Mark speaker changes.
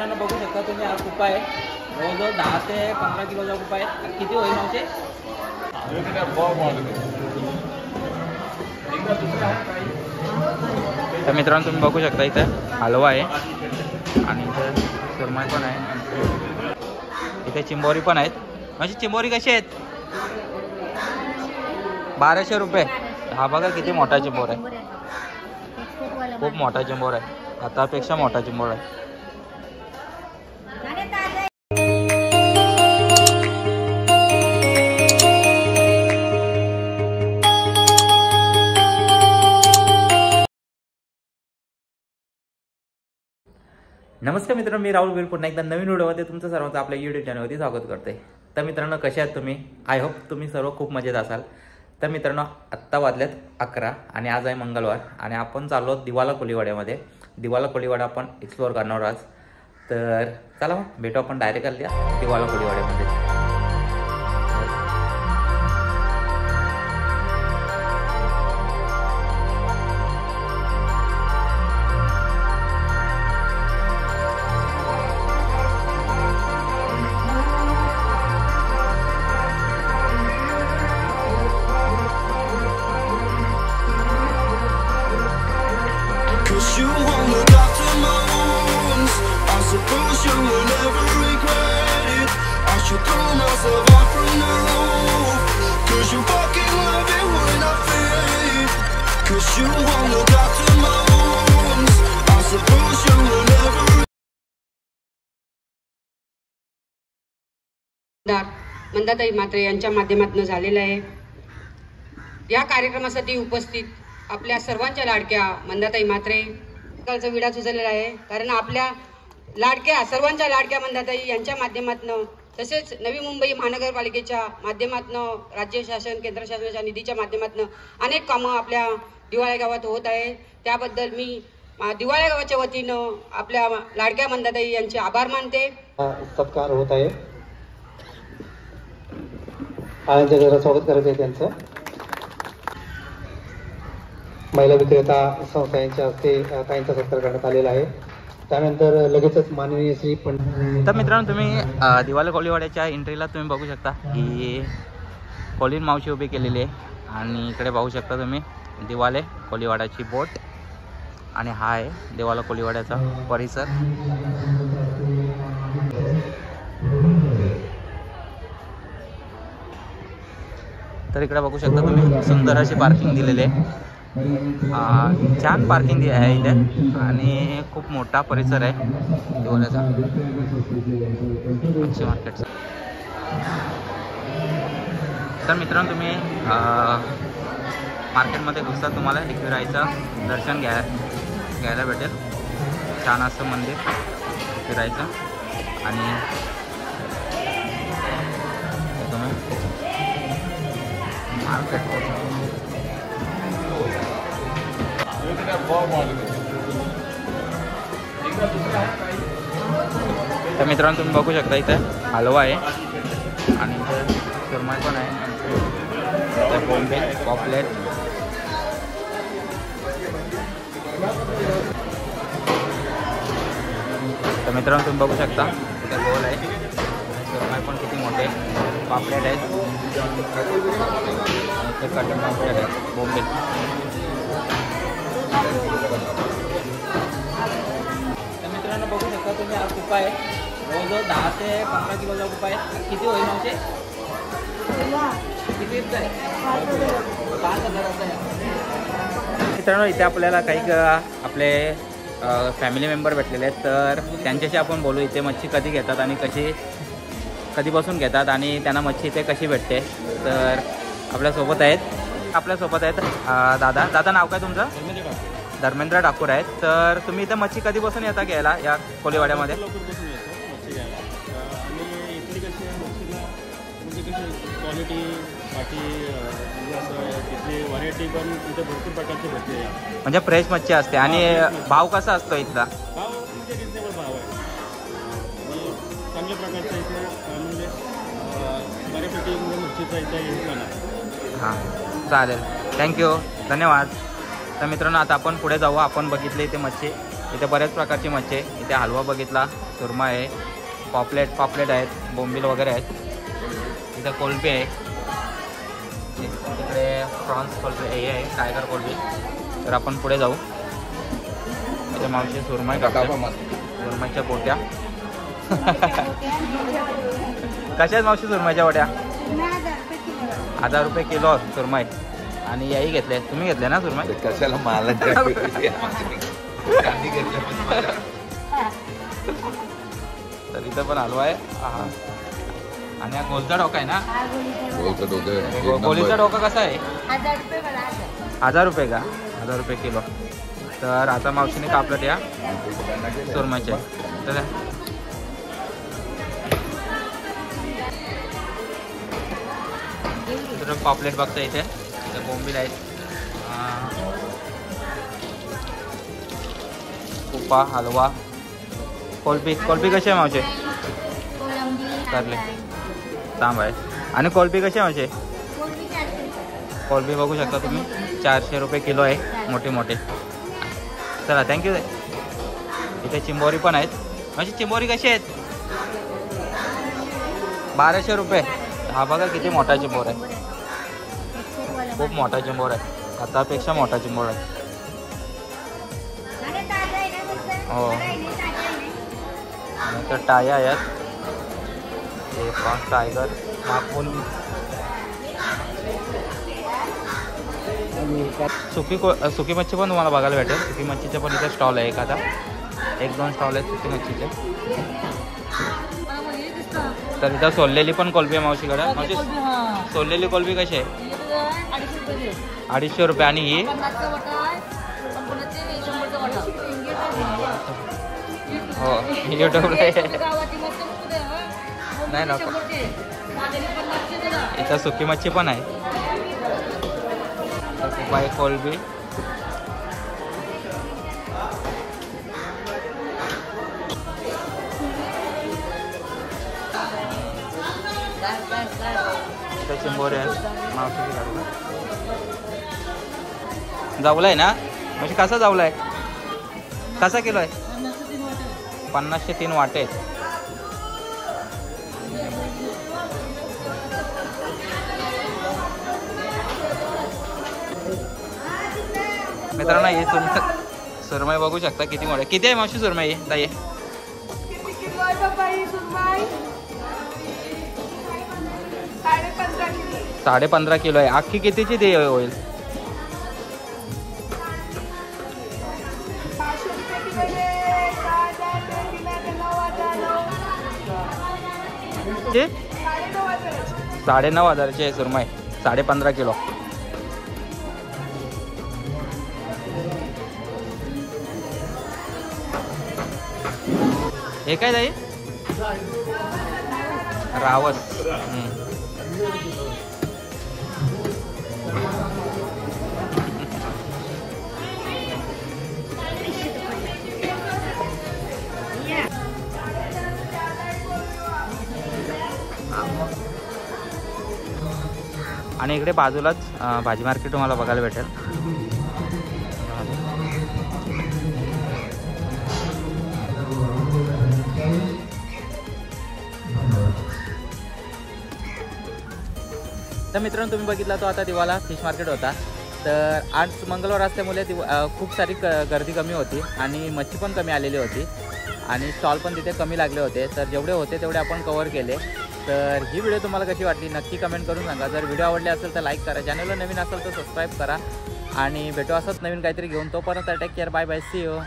Speaker 1: मित्रांनो बघू शकता तुम्ही हा कुपा आहे, जवळजवळ 10 ते 15 किलोचा कुपा आहे. किती होईल मावशे? तर मित्रांनो तुम्ही बघू शकता इथे हलवा आहे आणि इथे सुरमई पण आहे, इथे चिंबोरी पण आहेत. म्हणजे चिंबोरी कशी आहेत? 1200 रुपये. हा बघा किती मोठा चिंबोर आहे, खूप मोठा चिंबोर आहे, हातापेक्षा मोठा चिंबोर आहे. नमस्कार मित्रांनो, मी राहुल बिल पुन्हा एकदा नवीन व्हिडिओमध्ये तुमचं सर्वांचं आपल्या यूट्यूब चॅनलवरती स्वागत करते. तर मित्रांनो कसे आहात तुम्ही? आय होप तुम्ही सर्व खूप मजेत असाल. तर मित्रांनो आत्ता वाजल्यात 11 आणि आज आहे मंगळवार आणि आपण चाललो दिवाला कोळीवाड्यामध्ये. दिवाला कोळीवाडा आपण एक्सप्लोअर करणार आज. तर चला मग भेटू आपण डायरेक्ट आल्या दिवाला कोळीवाड्यामध्ये.
Speaker 2: You won't look after my wounds. I suppose you will never regret it. I should throw myself out from the roof, 'cause you fucking love it when I fade. 'Cause you won't look after my wounds. I suppose you will never.
Speaker 3: Mandatai Mhatre यांच्या माध्यमातून झालेला आहे. या कार्यक्रमासाठी उपस्थित आपल्या सर्वांच्या लाडक्या मंदाताई म्हात्रे कालचा विडा उचललेला आहे. कारण आपल्या लाडक्या सर्वांच्या लाडक्या मंदाताई यांच्या माध्यमातून तसेच नवी मुंबई महानगरपालिकेच्या माध्यमातून राज्य शासन केंद्र शासनाच्या निधीच्या माध्यमातून अनेक कामं आपल्या दिवाळ्या गावात होत आहे. त्याबद्दल मी दिवाळ्या गावाच्या वतीनं आपल्या लाडक्या मंदाताई यांचे आभार मानते.
Speaker 4: सत्कार होत आहे. आनंद जरा स्वागत करायचं आहे त्यांचं. महिला विक्रेता संस्थांच्या हस्ते काहींचा सत्कार करण्यात आलेला आहे. त्यानंतर लगेचच माननीय श्री
Speaker 1: तर मित्रांनो तुम्ही दिवाला कोळीवाड्याच्या एंट्रीला तुम्ही बघू शकता की कोळीन मावशी उभी केलेली आहे आणि इकडे पाहू शकता तुम्ही दिवाले कोळीवाड्याची बोट आणि हा आहे दिवाला कोळीवाड्याचा परिसर. तर इकडे बघू शकता तुम्ही सुंदर अशी पार्किंग दिलेली आहे. छान पार्किंग आहे इथे आणि खूप मोठा परिसर आहे दिवाल्याचा मच्छी मार्केटचा. तर मित्रांनो तुम्ही मार्केटमध्ये घुसता तुम्हाला एकविराईचं दर्शन घ्यायला भेटेल. छान असं मंदिर फिरायचं आणि तुम्ही मार्केट तर मित्रांनो तुम्ही बघू शकता इथे हलवा आहे आणि इथे सुरमई पण आहे, बोंबे पॉपलेट. तर मित्रांनो तुम्ही बघू शकता इथे गोल आहे, सुरमई पण किती मोठे, पापलेट आहेत, इथे कटन पापलेट आहेत, बोंबे. तर मित्रांनो बघू शकता तुम्ही हा कुपा आहे, जवळजवळ 10 ते 15 किलोचा कुपा आहे. किती होईल म्हणजे? कितीचा आहे? 5,000चा आहे. मित्रांनो इथे आपल्याला काही आपले फॅमिली मेंबर भेटलेले आहेत. तर त्यांच्याशी आपण बोलू इथे मच्छी कधी घेतात आणि कधीपासून घेतात आणि त्यांना मच्छी इथे कशी भेटते. तर आपल्यासोबत आहेत दादा नाव काय तुमचं? धर्मेंद्र ठाकूर आहेत. तर तुम्ही इथे मच्छी कधीपासून येता घ्यायला या कोळीवाड्यामध्ये?
Speaker 5: क्वालिटी बाकी तिथली व्हरायटी पण इथे भरपूर प्रकारची भेटते.
Speaker 1: म्हणजे फ्रेश मच्छी असते. आणि भाव कसा असतो इथला?
Speaker 5: भाव म्हणजे रिजनेबल भाव आहे आणि चांगल्या प्रकारचा इथे म्हणजे बऱ्यापैकी मच्छीचा इथे इन्कम आहे.
Speaker 1: हां चालेल, थँक्यू, धन्यवाद. तर मित्रांनो आता आपण पुढे जाऊ. आपण बघितले इथे मच्छी, इथे बऱ्याच प्रकारची मच्छी आहे. इथे हलवा बघितला, सुरमा आहे, पापलेट आहेत, बोंबील वगैरे आहेत. इथं कोलंबी आहे, तिकडे प्रॉन्स कोलंबी हे आहे, टायगर कोलंबी. तर आपण पुढे जाऊ. इथे मावशी सुरमई कापतात, सुरमईच्या बोट्या. कशा आहेत मावशी सुरमईच्या बोट्या? 1000 रुपये किलो सुरमई. आणि याही घेतले, तुम्ही घेतले ना सुरमई?
Speaker 6: कशाला मला
Speaker 1: तर इथं पण हलवा आहे. आणि हा गोलचा डोका आहे ना? गोलीचा डोका कसा आहे? 1000 रुपये का? 1000 रुपये किलो. तर आता मावशीने कापलं या सुरमईचे. तर पॉपलेट बघता इथे बोंबील आहेत, उपा, हलवा, कोलंबी कशी आहे मावशे? करले तांब आहे. आणि कोलंबी कशी आहे मावशे? कोलंबी बघू शकता तुम्ही, 400 रुपये किलो आहे, मोठे मोठे. चला थँक्यू. इथे चिंबोरी पण आहेत. मावशी चिंबोरी कशी आहेत? 1200 रुपये. हा बघा किती मोठा चिंबोर आहे, खूप मोठा चिंबोर आहे, हातापेक्षा मोठा चिंबोर आहे. हो. आणि तर टाया आहेत, हे प्रॉन्स, टायगर, मापूल. सुकी मच्छी पण तुम्हाला बघायला भेटेल. सुकी मच्छीचे पण इथे स्टॉल आहे, एखादा 1-2 स्टॉल आहेत सुकी मच्छीचे. तर इथं सोललेली पण कोलंबी आहे मावशीकडे. मावशी सोललेली कोलंबी कशी आहे? 250 रुपये. आणि ही हो युट्यूबला नाही नको. इथं सुकी मच्छी पण आहे, बाय कोलंबी. इथं चिंबोरे आहे, मावशी जावलाय ना? म्हणजे कसा जावलाय? कसा किलो आहे? 50चे 3 वाटे आहेत. मित्रांनो हे सुरमई बघू शकता किती मोठे. किती आहे मावशी सुरमई ताई? 15.5 किलो आहे. अख्खी कितीची ते होईल? 9,500ची आहे सुरमई, 15.5 किलो. हे काय ताई? रावस. आणि इकडे बाजूलाच भाजी मार्केट तुम्हाला बघायला भेटेल. तर मित्रांनो तुम्ही बघितला तो आता दिवाला फिश मार्केट होता. तर आज मंगळवार असल्यामुळे खूप सारी गर्दी कमी होती आणि मच्छी पण कमी आलेली होती आणि स्टॉल पण तिथे कमी लागले होते. तर जेवढे होते तेवढे आपण कव्हर केले. तर ही व्हिडिओ तुम्हाला कशी वाटली नक्की कमेंट करून सांगा. जर व्हिडिओ आवडले असेल तर लाईक करा, चॅनलला नवीन असेल तर सबस्क्राईब करा आणि भेटू असंच नवीन काहीतरी घेऊन. तोपर्यंत take care, bye bye, see you.